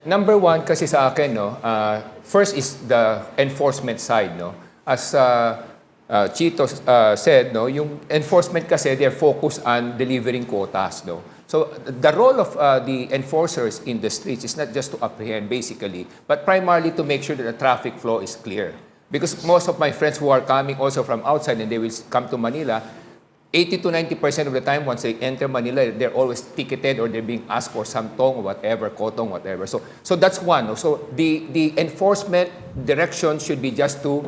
Number one kasi sa akin, no, first is the enforcement side. No? As Chito said, no, yung enforcement kasi they're focused on delivering quotas. No? So the role of the enforcers in the streets is not just to apprehend basically, but primarily to make sure that the traffic flow is clear. Because most of my friends who are coming also from outside and they will come to Manila, 80 to 90% of the time, once they enter Manila, they're always ticketed or they're being asked for some tong, whatever, kotong, whatever. So that's one. So the enforcement direction should be just to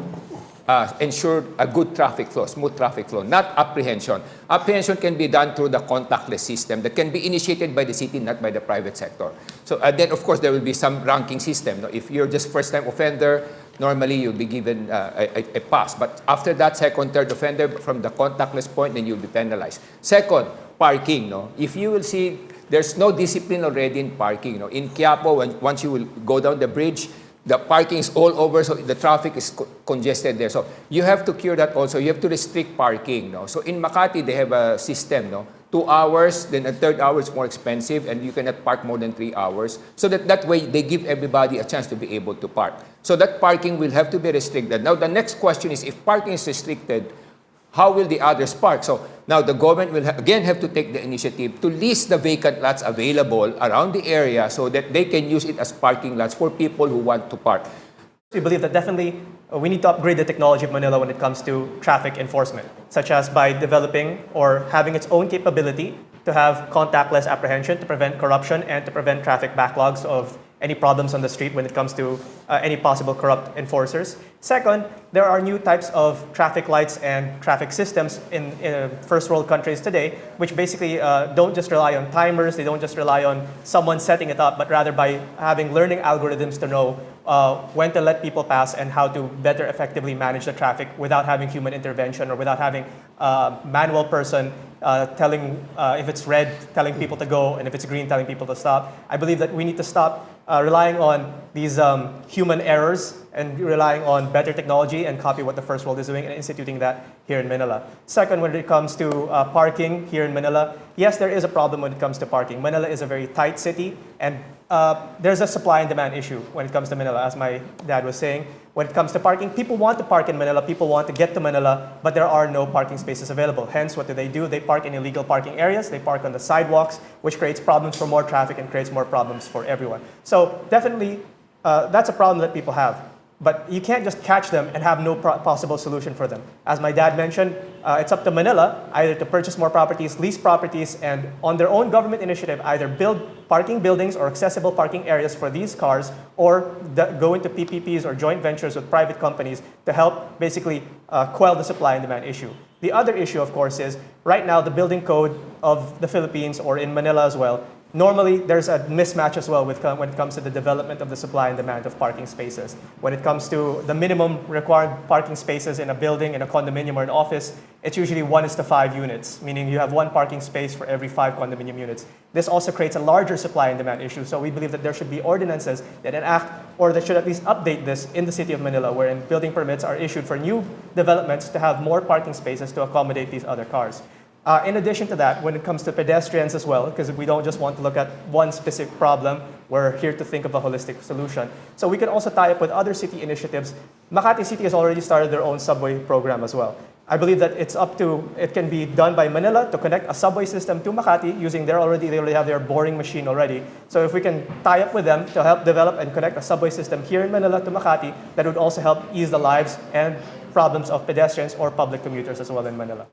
ensure a good traffic flow, smooth traffic flow, not apprehension. Apprehension can be done through the contactless system that can be initiated by the city, not by the private sector. So then, of course, there will be some ranking system. No? If you're just first-time offender, normally you'll be given a pass. But after that, second, third offender, from the contactless point, then you'll be penalized. Second, parking. No? If you will see, there's no discipline already in parking. No? In Quiapo, once you will go down the bridge, the parking is all over, so the traffic is congested there. So you have to cure that also. You have to restrict parking. No? So in Makati, they have a system. No? 2 hours, then a third hour is more expensive, and you cannot park more than 3 hours. So that way, they give everybody a chance to be able to park. So that parking will have to be restricted. Now, the next question is, if parking is restricted, how will the others park? So now the government will again have to take the initiative to lease the vacant lots available around the area so that they can use it as parking lots for people who want to park. We believe that definitely we need to upgrade the technology of Manila when it comes to traffic enforcement, such as by developing or having its own capability to have contactless apprehension to prevent corruption and to prevent traffic backlogs of any problems on the street when it comes to any possible corrupt enforcers. Second, there are new types of traffic lights and traffic systems in first world countries today, which basically don't just rely on timers, they don't just rely on someone setting it up, but rather by having learning algorithms to know when to let people pass and how to better effectively manage the traffic without having human intervention or without having a manual person telling if it's red, telling people to go, and if it's green, telling people to stop. I believe that we need to stop relying on these human errors and relying on better technology and copy what the first world is doing and instituting that here in Manila. Second, when it comes to parking here in Manila, yes, there is a problem when it comes to parking. Manila is a very tight city, and there's a supply and demand issue when it comes to Manila, as my dad was saying. When it comes to parking, people want to park in Manila, people want to get to Manila, but there are no parking spaces available. Hence, what do? They park in illegal parking areas, they park on the sidewalks, which creates problems for more traffic and creates more problems for everyone. So definitely, that's a problem that people have. But you can't just catch them and have no possible solution for them. As my dad mentioned, it's up to Manila either to purchase more properties, lease properties, and on their own government initiative, either build parking buildings or accessible parking areas for these cars, or go into PPPs or joint ventures with private companies to help basically quell the supply and demand issue. The other issue, of course, is right now the building code of the Philippines, or in Manila as well, normally, there's a mismatch as well when it comes to the development of the supply and demand of parking spaces. When it comes to the minimum required parking spaces in a building, in a condominium or an office, it's usually 1:5 units, meaning you have one parking space for every 5 condominium units. This also creates a larger supply and demand issue, so we believe that there should be ordinances that enact, or that should at least update this in the city of Manila, wherein building permits are issued for new developments to have more parking spaces to accommodate these other cars. In addition to that, when it comes to pedestrians as well, because we don't just want to look at one specific problem, we're here to think of a holistic solution. So we can also tie up with other city initiatives. Makati City has already started their own subway program as well. I believe that it can be done by Manila to connect a subway system to Makati using they already have their boring machine already. So if we can tie up with them to help develop and connect a subway system here in Manila to Makati, that would also help ease the lives and problems of pedestrians or public commuters as well in Manila.